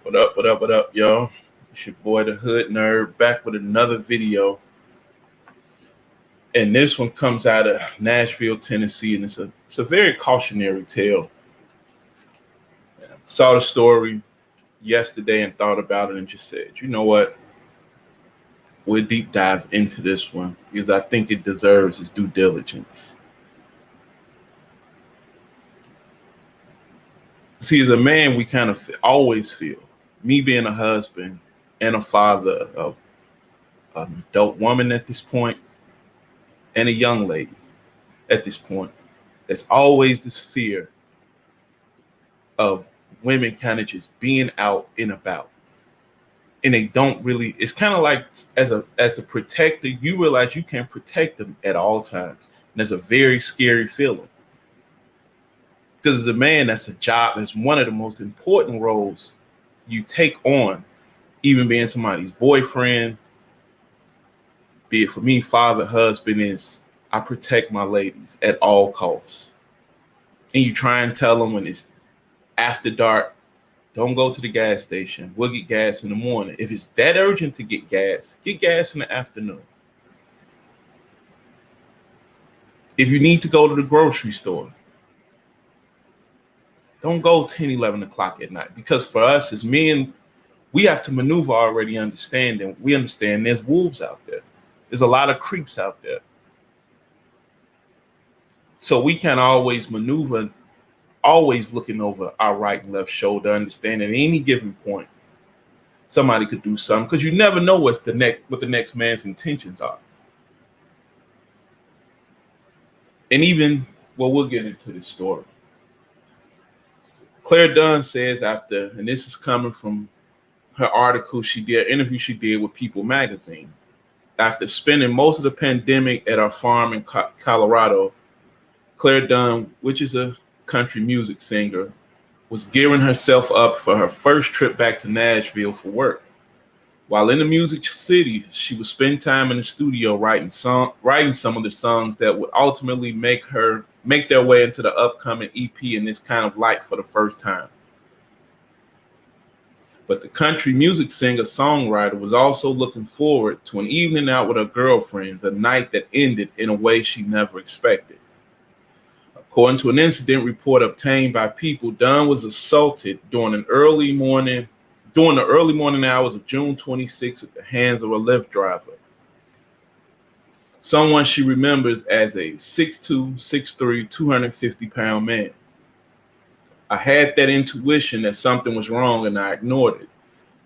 What up, what up, what up, y'all? It's your boy, the Hood Nerd, back with another video. And this one comes out of Nashville, Tennessee, and it's a very cautionary tale. Saw the story yesterday and thought about it and just said, you know what? We'll deep dive into this one because I think it deserves its due diligence. See, as a man, we kind of always feel, me being a husband and a father of an adult woman at this point and a young lady at this point, there's always this fear of women kind of just being out and about. And they don't really, it's kind of like as the protector, you realize you can't protect them at all times. And there's a very scary feeling. Because as a man, that's a job, that's one of the most important roles you take on, even being somebody's boyfriend, be it for me, father, husband, is I protect my ladies at all costs. And you try and tell them when it's after dark, don't go to the gas station. We'll get gas in the morning. If it's that urgent to get gas in the afternoon. If you need to go to the grocery store, don't go 10, 11 o'clock at night. Because for us as men, we have to maneuver already understanding. We understand there's wolves out there. There's a lot of creeps out there. So we can't always maneuver, always looking over our right and left shoulder, understanding at any given point, somebody could do something because you never know what the next man's intentions are. And even, well, we'll get into the story. Clare Dunn says after, and this is coming from her article she did, interview she did with People magazine. After spending most of the pandemic at our farm in Colorado, Clare Dunn, which is a country music singer, was gearing herself up for her first trip back to Nashville for work. While in the music city, she would spend time in the studio writing some of the songs that would ultimately make their way into the upcoming EP in this kind of light for the first time. But the country music singer-songwriter was also looking forward to an evening out with her girlfriends, a night that ended in a way she never expected. According to an incident report obtained by People, Dunn was assaulted during the early morning hours of June 26 at the hands of a Lyft driver, someone she remembers as a 6'2", 6'3", 250-pound man. I had that intuition that something was wrong and I ignored it.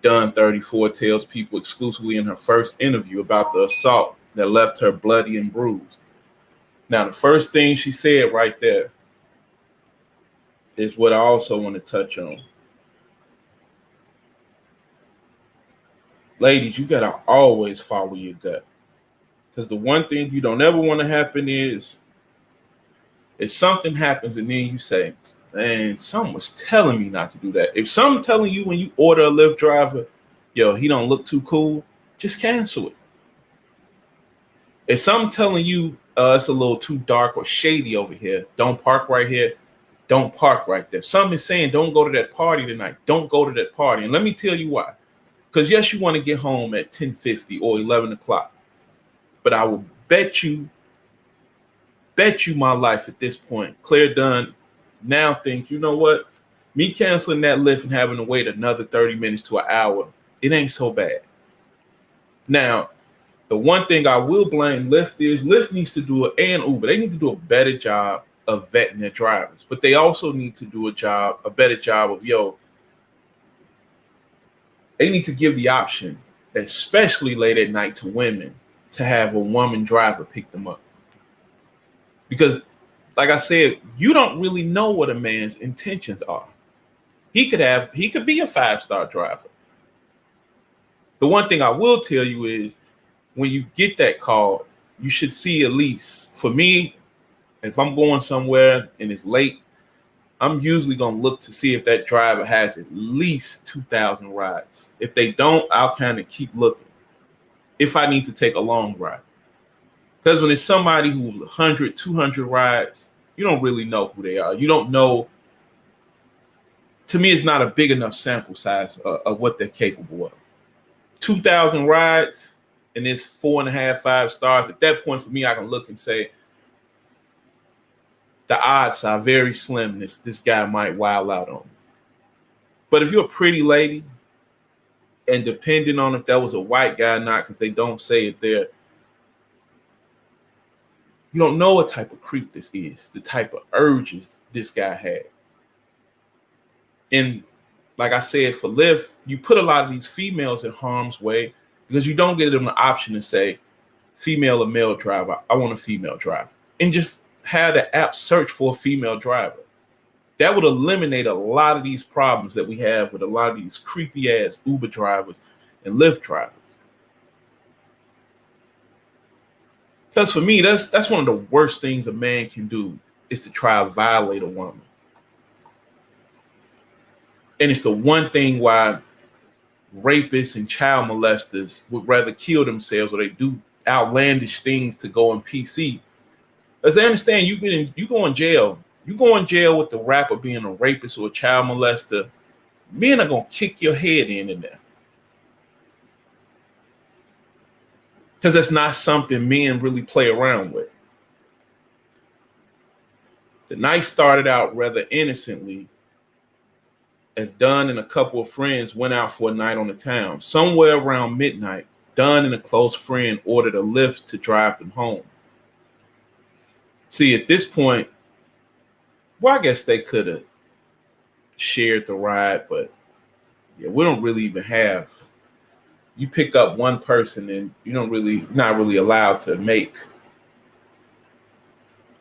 Dunn, 34, tells People exclusively in her first interview about the assault that left her bloody and bruised. Now, the first thing she said right there is what I also want to touch on. Ladies, you got to always follow your gut. Because the one thing you don't ever want to happen is if something happens and then you say, man, someone was telling me not to do that. If someone telling you when you order a Lyft driver, yo, he don't look too cool, just cancel it. If someone telling you it's a little too dark or shady over here, don't park right here, don't park right there. Some is saying don't go to that party tonight, don't go to that party. And let me tell you why. Because yes, you want to get home at 10:50 or 11 o'clock. But I will bet you my life at this point, Clare Dunn now think, you know what? Me canceling that Lyft and having to wait another 30 minutes to an hour, it ain't so bad. Now, the one thing I will blame Lyft is Lyft needs to do and Uber. They need to do a better job of vetting their drivers, but they also need to do a better job of, they need to give the option, especially late at night to women, to have a woman driver pick them up. Because, like I said, you don't really know what a man's intentions are. He could be a 5-star driver. The one thing I will tell you is when you get that call, you should see at least, for me, if I'm going somewhere and it's late, I'm usually going to look to see if that driver has at least 2,000 rides. If they don't, I'll kind of keep looking if I need to take a long ride. Because when it's somebody who's 100, 200 rides, you don't really know who they are. You don't know to me, it's not a big enough sample size of what they're capable of. 2,000 rides and it's 4.5, 5 stars. At that point, for me, I can look and say the odds are very slim this guy might wild out on me. But if you're a pretty lady, and depending on if that was a white guy or not, because they don't say it there, you don't know what type of creep this is, the type of urges this guy had. And like I said, for Lyft, you put a lot of these females in harm's way because you don't give them the option to say, female or male driver, I want a female driver. And just have the app search for a female driver. That would eliminate a lot of these problems that we have with a lot of these creepy ass Uber drivers and Lyft drivers. Because for me, that's one of the worst things a man can do is to try to violate a woman. And it's the one thing why rapists and child molesters would rather kill themselves or they do outlandish things to go in PC. As they understand, you go in jail. You go in jail with the rap of being a rapist or a child molester, men are going to kick your head in there. Because that's not something men really play around with. The night started out rather innocently as Dunn and a couple of friends went out for a night on the town. Somewhere around midnight, Dunn and a close friend ordered a Lyft to drive them home. See, at this point, well, I guess they could have shared the ride, but yeah, we don't really even have. You pick up one person and not really allowed to make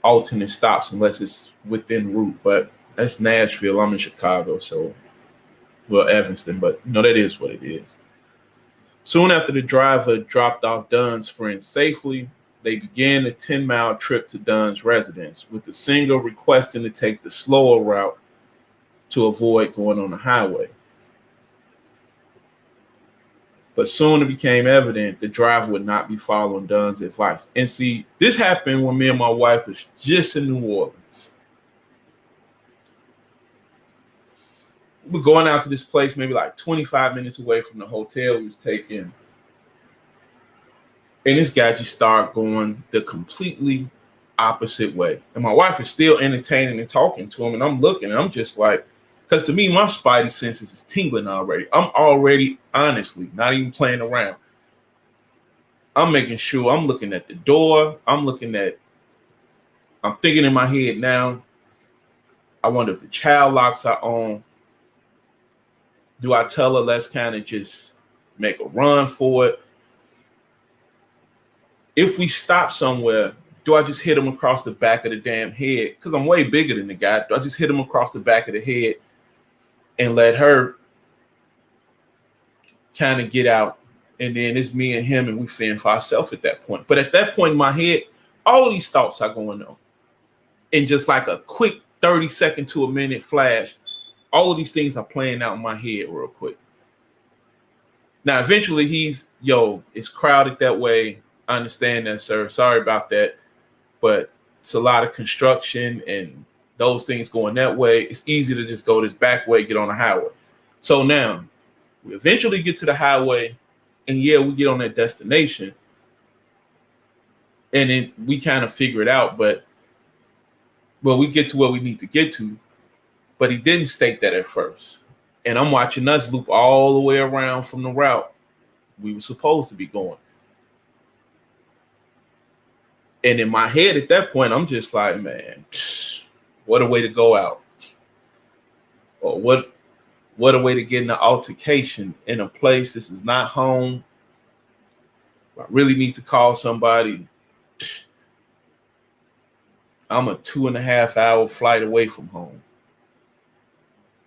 alternate stops unless it's within route. But that's Nashville. I'm in Chicago, so Evanston, but that is what it is. Soon after the driver dropped off Dunn's friend safely, they began a 10-mile trip to Dunn's residence, with the singer requesting to take the slower route to avoid going on the highway. But soon it became evident the driver would not be following Dunn's advice. And see, this happened when me and my wife was just in New Orleans. We're going out to this place maybe like 25 minutes away from the hotel we was taking. And this guy just started going the completely opposite way. And my wife is still entertaining and talking to him. And I'm looking and I'm just like, because to me, my spidey senses is tingling already. I'm already, honestly, not even playing around. I'm making sure I'm looking at the door. I'm thinking in my head now, I wonder if the child locks are on. Do I tell her let's kind of just make a run for it? If we stop somewhere, do I just hit him across the back of the damn head? Because I'm way bigger than the guy. Do I just hit him across the back of the head and let her kind of get out? And then it's me and him and we fend for ourselves at that point. But at that point in my head, all of these thoughts are going on. In just like a quick 30-second to a minute flash, all of these things are playing out in my head real quick. Now, eventually it's crowded that way. I understand that, sir. Sorry about that. But it's a lot of construction and those things going that way. It's easy to just go this back way, get on the highway. So now we eventually get to the highway and we get on that destination and then we kind of figure it out. But we get to where we need to get to, but he didn't state that at first. And I'm watching us loop all the way around from the route we were supposed to be going. And in my head at that point, I'm just like, man, what a way to go out. Or what a way to get in an altercation in a place. This is not home. I really need to call somebody. I'm a 2.5-hour flight away from home.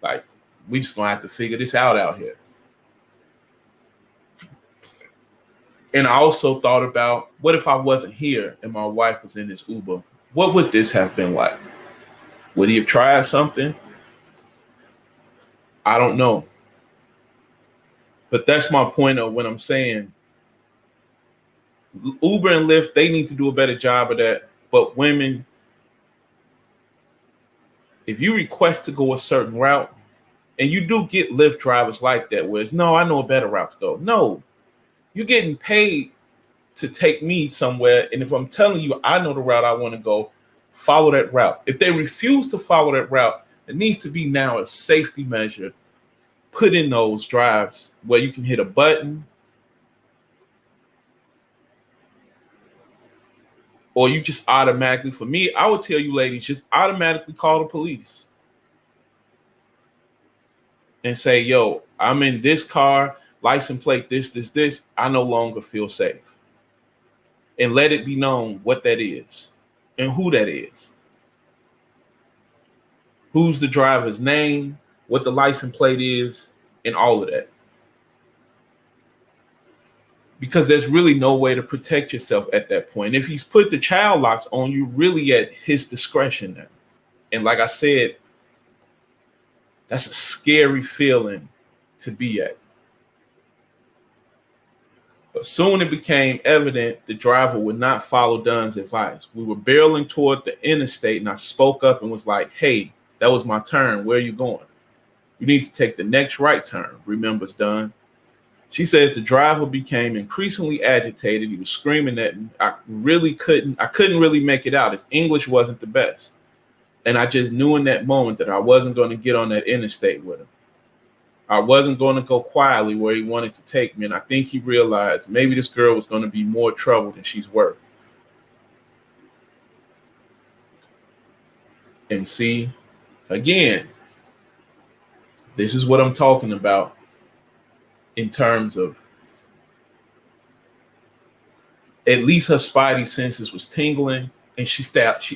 Like, we just gonna have to figure this out here. And I also thought about, what if I wasn't here and my wife was in this Uber? What would this have been like? Would he have tried something? I don't know. But that's my point of when I'm saying Uber and Lyft, they need to do a better job of that. But women, if you request to go a certain route, And you do get Lyft drivers like that, where it's, no, I know a better route to go. No, you're getting paid to take me somewhere. And if I'm telling you, I know the route I want to go, follow that route. If they refuse to follow that route, it needs to be now a safety measure put in those drives where you can hit a button, or you just automatically, for me, I would tell you ladies, just automatically call the police and say, yo, I'm in this car, license plate, this, I no longer feel safe. And let it be known what that is and who that is. Who's the driver's name, what the license plate is, and all of that. Because there's really no way to protect yourself at that point. If he's put the child locks on, you really at his discretion now. And like I said, that's a scary feeling to be at. But soon it became evident the driver would not follow Dunn's advice. We were barreling toward the interstate, and I spoke up and was like, hey, that was my turn. Where are you going? You need to take the next right turn, remembers Dunn. She says the driver became increasingly agitated. He was screaming at me. I couldn't really make it out. His English wasn't the best. And I just knew in that moment that I wasn't going to get on that interstate with him. I wasn't going to go quietly where he wanted to take me. And I think he realized maybe this girl was going to be more trouble than she's worth. And see, again, this is what I'm talking about in terms of at least her spidey senses was tingling, and she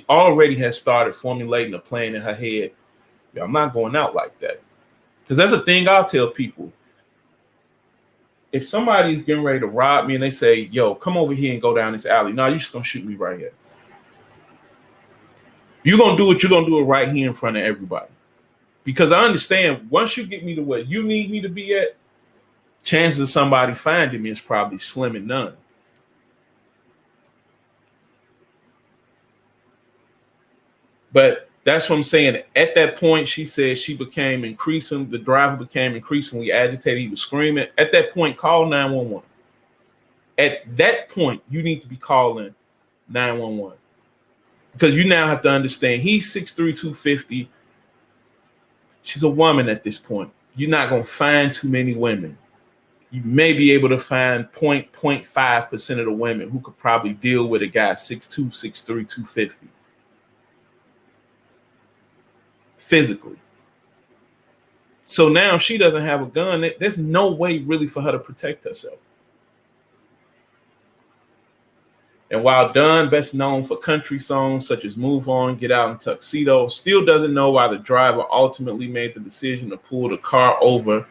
already had started formulating a plan in her head. Yeah, I'm not going out like that. Because that's a thing I'll tell people. If somebody's getting ready to rob me and they say, yo, come over here and go down this alley. No, you're just going to shoot me right here. You're going to do it. You're going to do it right here in front of everybody. Because I understand once you get me to where you need me to be at, chances of somebody finding me is probably slim and none. But that's what I'm saying. At that point, she said the driver became increasingly agitated. He was screaming. At that point, call 911. At that point, you need to be calling 911. Because you now have to understand, he's 6'3", 250. She's a woman at this point. You're not going to find too many women. You may be able to find 0.5% of the women who could probably deal with a guy 6'2", 6'3", 250. Physically. So now she doesn't have a gun. There's no way really for her to protect herself. And while Dunn, best known for country songs such as Move On, Get Out, and Tuxedo, still doesn't know why the driver ultimately made the decision to pull the car over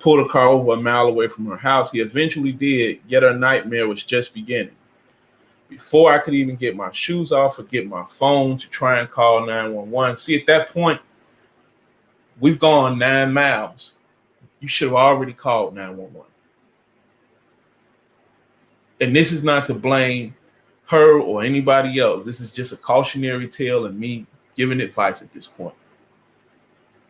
a mile away from her house, he eventually did, yet her nightmare was just beginning. Before I could even get my shoes off or get my phone to try and call 911. See, at that point, we've gone 9 miles. You should have already called 911. And this is not to blame her or anybody else. This is just a cautionary tale and me giving advice at this point.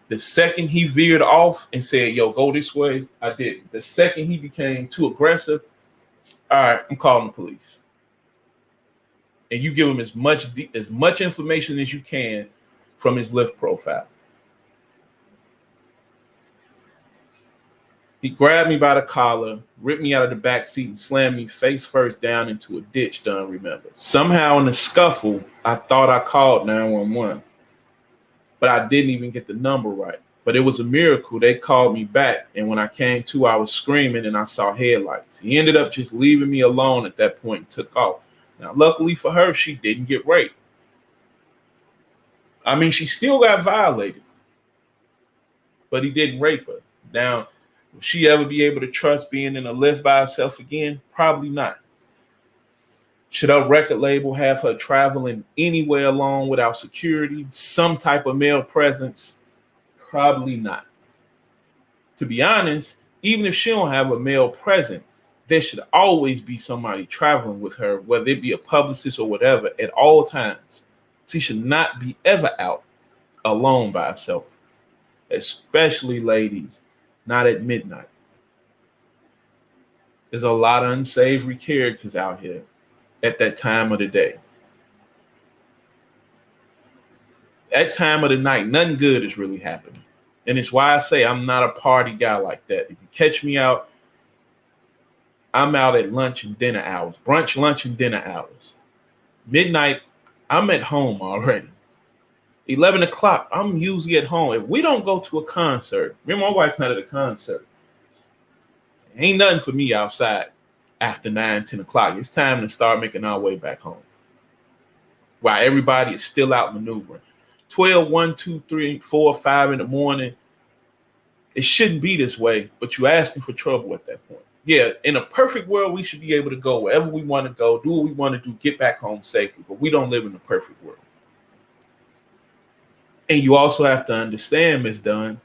The second he veered off and said, yo, go this way, I didn't. The second he became too aggressive, all right, I'm calling the police. And you give him as much information as you can from his Lyft profile. He grabbed me by the collar, ripped me out of the back seat, and slammed me face first down into a ditch, Dunn remembers. Somehow in the scuffle, I thought I called 911. But I didn't even get the number right. But it was a miracle. They called me back, and when I came to, I was screaming and I saw headlights. He ended up just leaving me alone at that point and took off. Now, luckily for her, she didn't get raped. I mean, she still got violated, but he didn't rape her. Now, will she ever be able to trust being in a Lyft by herself again? Probably not. Should her record label have her traveling anywhere alone without security, some type of male presence? Probably not. To be honest, even if she don't have a male presence, there should always be somebody traveling with her, whether it be a publicist or whatever, at all times. She should not be ever out alone by herself. especially ladies, not at midnight. There's a lot of unsavory characters out here at that time of the day. That time of the night, nothing good is really happening. And it's why I say I'm not a party guy like that. If you catch me out, I'm out at lunch and dinner hours, brunch, lunch, and dinner hours. Midnight, I'm at home already. 11 o'clock, I'm usually at home. If we don't go to a concert, remember my wife's not at a concert. Ain't nothing for me outside after 9, 10 o'clock. It's time to start making our way back home. While everybody is still out maneuvering. 12, 1, 2, 3, 4, 5 in the morning. It shouldn't be this way, but you're asking for trouble at that point. Yeah, in a perfect world, we should be able to go wherever we want to go, do what we want to do, get back home safely. But we don't live in a perfect world. And you also have to understand, Ms. Dunn,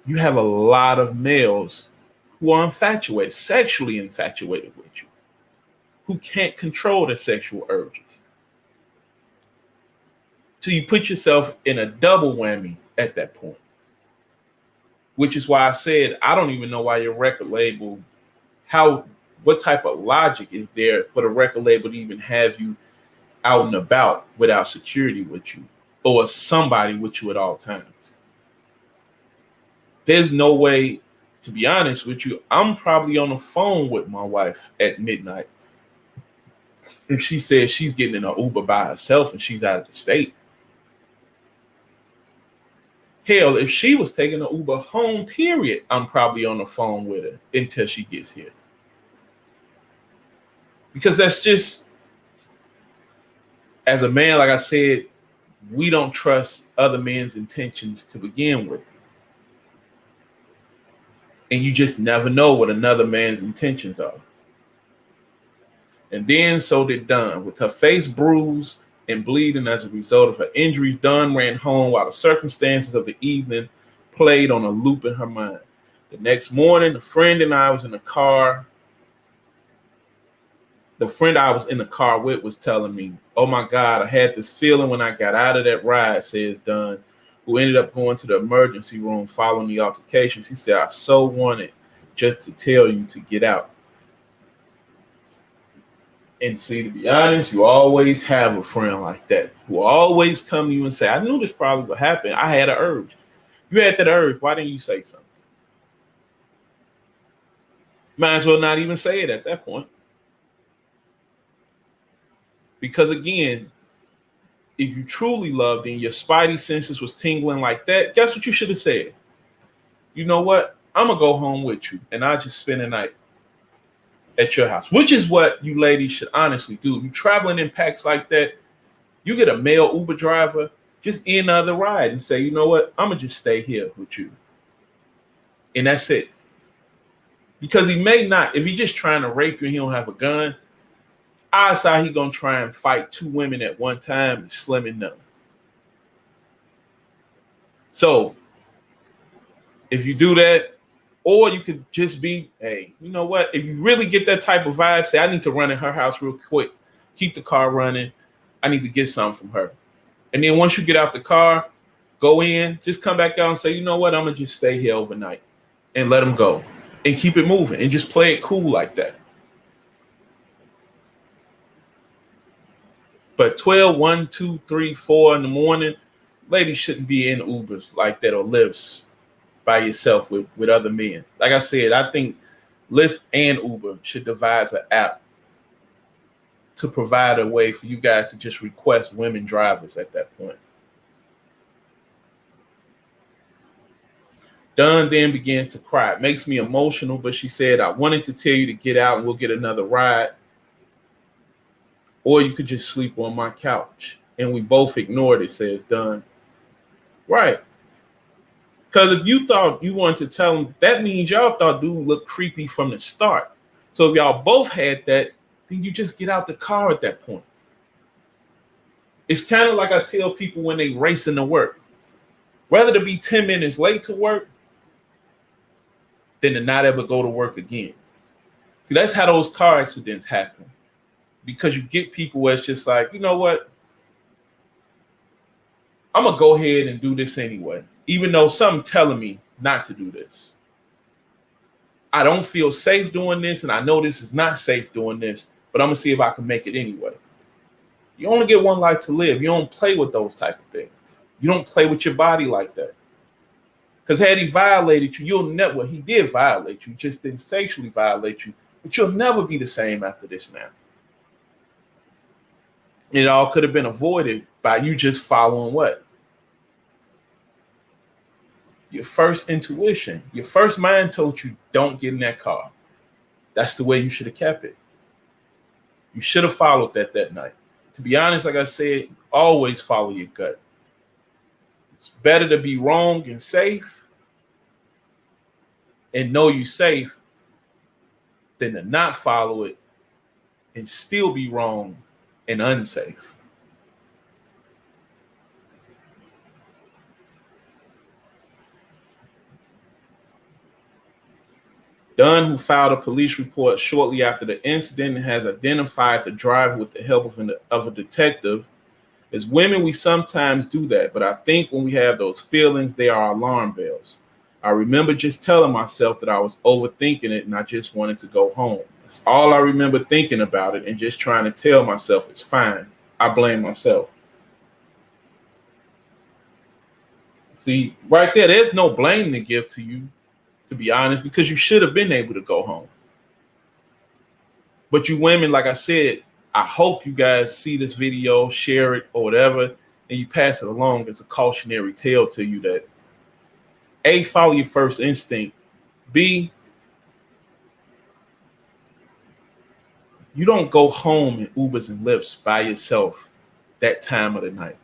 you have a lot of males who are infatuated, sexually infatuated with you, who can't control their sexual urges. So you put yourself in a double whammy at that point, which is why I said, I don't even know why your record label, what type of logic is there for the record label to even have you out and about without security with you or somebody with you at all times. There's no way, to be honest with you, I'm probably on the phone with my wife at midnight if she says she's getting in an Uber by herself and she's out of the state. Hell, if she was taking an Uber home, period, I'm probably on the phone with her until she gets here. Because that's just, as a man, like I said, we don't trust other men's intentions to begin with. And you just never know what another man's intentions are. And then so did Dunn. With her face bruised and bleeding as a result of her injuries, Dunn ran home while the circumstances of the evening played on a loop in her mind. The next morning, a friend and I was in the car. The friend I was in the car with was telling me, "Oh my God, I had this feeling when I got out of that ride," says Dunn, who ended up going to the emergency room following the altercations. He said, "I so wanted just to tell you to get out." And see, to be honest, you always have a friend like that who always come to you and say, "I knew this probably would happen. I had an urge." You had that urge. Why didn't you say something? Might as well not even say it at that point. Because again, if you truly loved and your spidey senses was tingling like that, guess what you should have said? "You know what? I'm going to go home with you and I'll just spend the night at your house," which is what you ladies should honestly do. If you're traveling in packs like that, you get a male Uber driver, just end the other ride and say, "You know what? I'm going to just stay here with you." And that's it. Because he may not, if he's just trying to rape you and he don't have a gun, odds are he going to try and fight two women at one time is slim and none. So if you do that, or you could just be, "Hey, you know what? If you really get that type of vibe, say, I need to run in her house real quick. Keep the car running. I need to get something from her." And then once you get out the car, go in, just come back out and say, "You know what? I'm going to just stay here overnight," and let them go and keep it moving and just play it cool like that. But 12, 1, 2, 3, 4 in the morning, ladies shouldn't be in Ubers like that or Lyfts by yourself with other men. Like I said, I think Lyft and Uber should devise an app to provide a way for you guys to just request women drivers at that point. Dunn then begins to cry. It makes me emotional, but she said, "I wanted to tell you to get out and we'll get another ride. Or you could just sleep on my couch." And we both ignored it, says Dunn. Right. Because if you thought you wanted to tell him, that means y'all thought dude looked creepy from the start. So if y'all both had that, then you just get out the car at that point. It's kind of like I tell people when they racing to work. Rather to be 10 minutes late to work than to not ever go to work again. See, that's how those car accidents happen. Because you get people where it's just like, "You know what? I'm going to go ahead and do this anyway, even though something telling me not to do this. I don't feel safe doing this, and I know this is not safe doing this, but I'm going to see if I can make it anyway. You only get one life to live. You don't play with those type of things. You don't play with your body like that. Because had he violated you, you'll never, well, he did violate you, just didn't sexually violate you, but you'll never be the same after this now. It all could have been avoided by you just following what? Your first intuition. Your first mind told you, don't get in that car. That's the way you should have kept it. You should have followed that night. To be honest, like I said, always follow your gut. It's better to be wrong and safe and know you're safe than to not follow it and still be wrong and unsafe. Dunn, who filed a police report shortly after the incident, has identified the driver with the help of a detective. As women, we sometimes do that, but I think when we have those feelings, they are alarm bells. I remember just telling myself that I was overthinking it and I just wanted to go home. That's all I remember thinking about it and just trying to tell myself it's fine. I blame myself. See, right there's no blame to give to you, to be honest, because you should have been able to go home. But you women, like I said, I hope you guys see this video, share it or whatever, and you pass it along as a cautionary tale to you that A, follow your first instinct. B, you don't go home in Ubers and Lyfts by yourself that time of the night.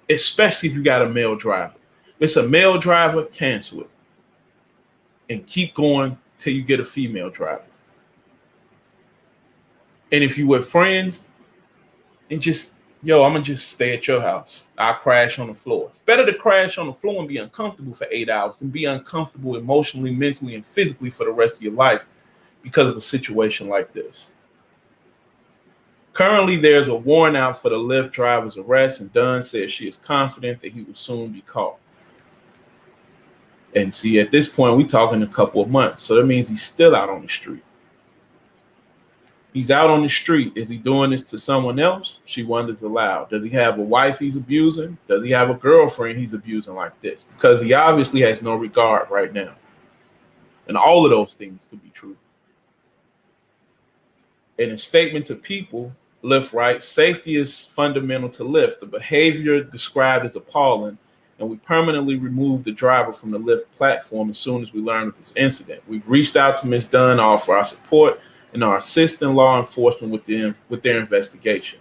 Especially if you got a male driver. If it's a male driver, cancel it. And keep going till you get a female driver. And if you were friends, and just, I'm going to just stay at your house. I'll crash on the floor. It's better to crash on the floor and be uncomfortable for 8 hours than be uncomfortable emotionally, mentally, and physically for the rest of your life because of a situation like this. Currently, there's a warrant out for the Lyft driver's arrest, and Dunn says she is confident that he will soon be caught. And see, at this point, we're talking a couple of months. So that means he's still out on the street. He's out on the street. Is he doing this to someone else? She wonders aloud. Does he have a wife he's abusing? Does he have a girlfriend he's abusing like this? Because he obviously has no regard right now. And all of those things could be true. In a statement to People, Lyft writes, safety is fundamental to Lyft. The behavior described is appalling, and we permanently removed the driver from the Lyft platform as soon as we learned of this incident. We've reached out to Ms. Dunn to offer our support and are assisting law enforcement with their investigation.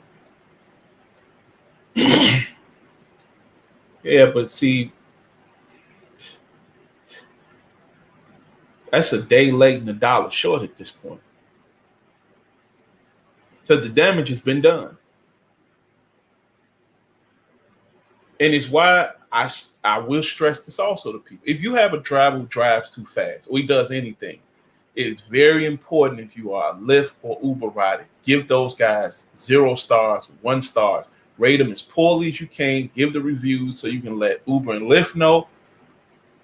Yeah, but see, that's a day late and $1 short at this point. Because the damage has been done. And it's why I will stress this also to people. If you have a driver who drives too fast or he does anything, it is very important if you are a Lyft or Uber rider, give those guys 0 stars, 1 star. Rate them as poorly as you can. Give the reviews so you can let Uber and Lyft know.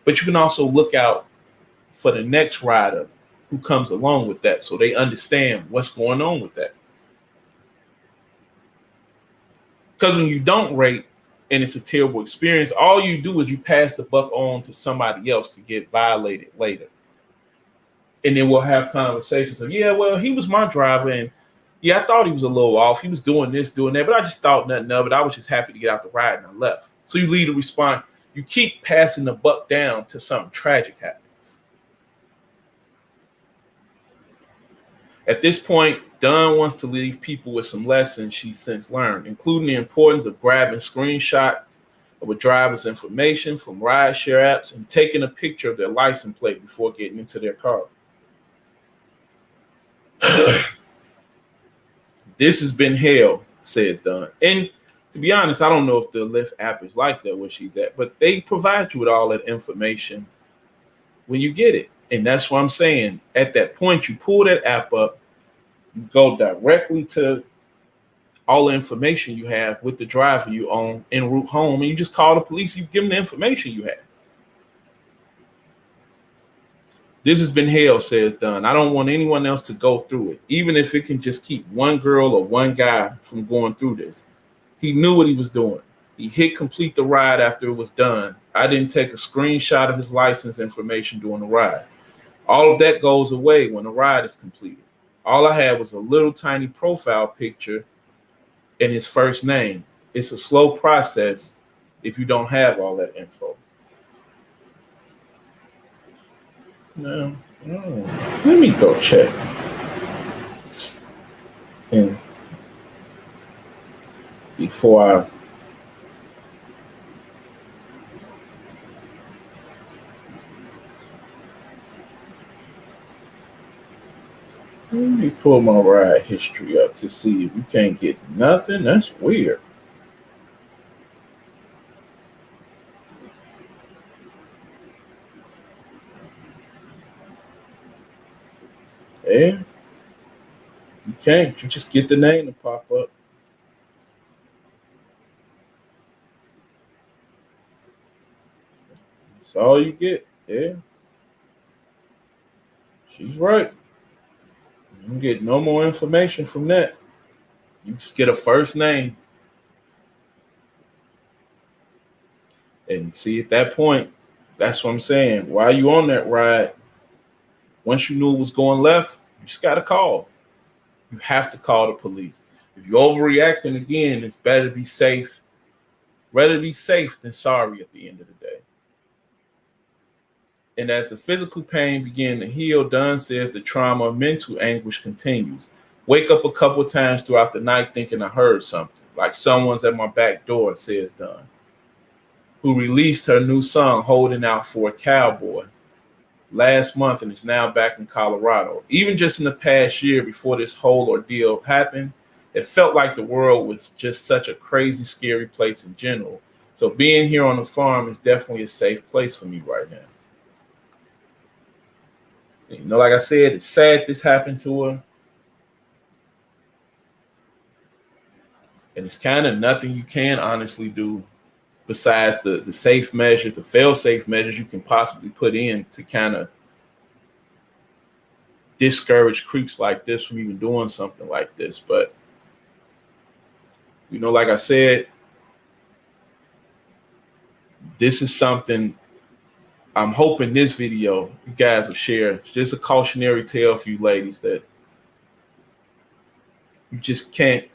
But you can also look out for the next rider who comes along with that so they understand what's going on with that. Because when you don't rate and it's a terrible experience, all you do is you pass the buck on to somebody else to get violated later. And then we'll have conversations of, yeah, well, he was my driver. And yeah, I thought he was a little off. He was doing this, doing that, but I just thought nothing of it. I was just happy to get out the ride and I left. So you leave the response. You keep passing the buck down till something tragic happens. At this point, Dunn wants to leave people with some lessons she's since learned, including the importance of grabbing screenshots of a driver's information from rideshare apps and taking a picture of their license plate before getting into their car. This has been hell, says Dunn. And to be honest, I don't know if the Lyft app is like that where she's at, but they provide you with all that information when you get it. And that's what I'm saying. At that point, you pull that app up, you go directly to all the information you have with the driver you own en route home, and you just call the police. You give them the information you have. This has been hell, says Dunn. I don't want anyone else to go through it, even if it can just keep one girl or one guy from going through this. He knew what he was doing. He hit complete the ride after it was done. I didn't take a screenshot of his license information during the ride. All of that goes away when the ride is completed. All I had was a little tiny profile picture and his first name. It's a slow process if you don't have all that info. No, let me go check. And before I let me pull my ride history up to see if you can't get nothing. That's weird. Yeah, you can't. You just get the name to pop up. That's all you get. Yeah, she's right. You don't get no more information from that. You just get a first name. And see, at that point, that's what I'm saying. While you on that ride, once you knew it was going left, you just got to call. You have to call the police. If you're overreacting again, it's better to be safe. Rather be safe than sorry at the end of the day. And as the physical pain began to heal, Dunn says the trauma of mental anguish continues. Wake up a couple times throughout the night thinking I heard something, like someone's at my back door, says Dunn, who released her new song, Holding Out for a Cowboy, last month and is now back in Colorado. Even just in the past year before this whole ordeal happened, it felt like the world was just such a crazy, scary place in general. So being here on the farm is definitely a safe place for me right now. You know, like I said, it's sad this happened to her. And it's kind of nothing you can honestly do besides the safe measures, the fail-safe measures you can possibly put in to kind of discourage creeps like this from even doing something like this. But, you know, like I said, this is something I'm hoping this video you guys will share. It's just a cautionary tale for you ladies that you just can't.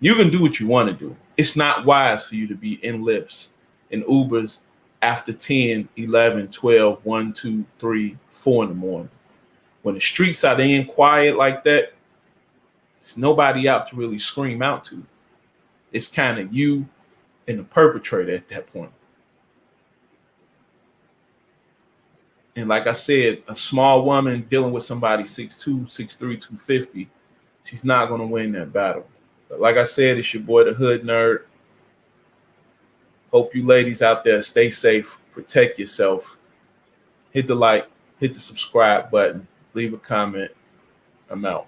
You can do what you want to do. It's not wise for you to be in Lyfts and Ubers after 10, 11, 12, 1, 2, 3, 4 in the morning. When the streets are in quiet like that, there's nobody out to really scream out to. It's kind of you and the perpetrator at that point. And like I said, a small woman dealing with somebody 6'2", 6'3", 250, she's not going to win that battle. But like I said, it's your boy, the Hood Nerd. Hope you ladies out there stay safe, protect yourself. Hit the like, hit the subscribe button, leave a comment. I'm out.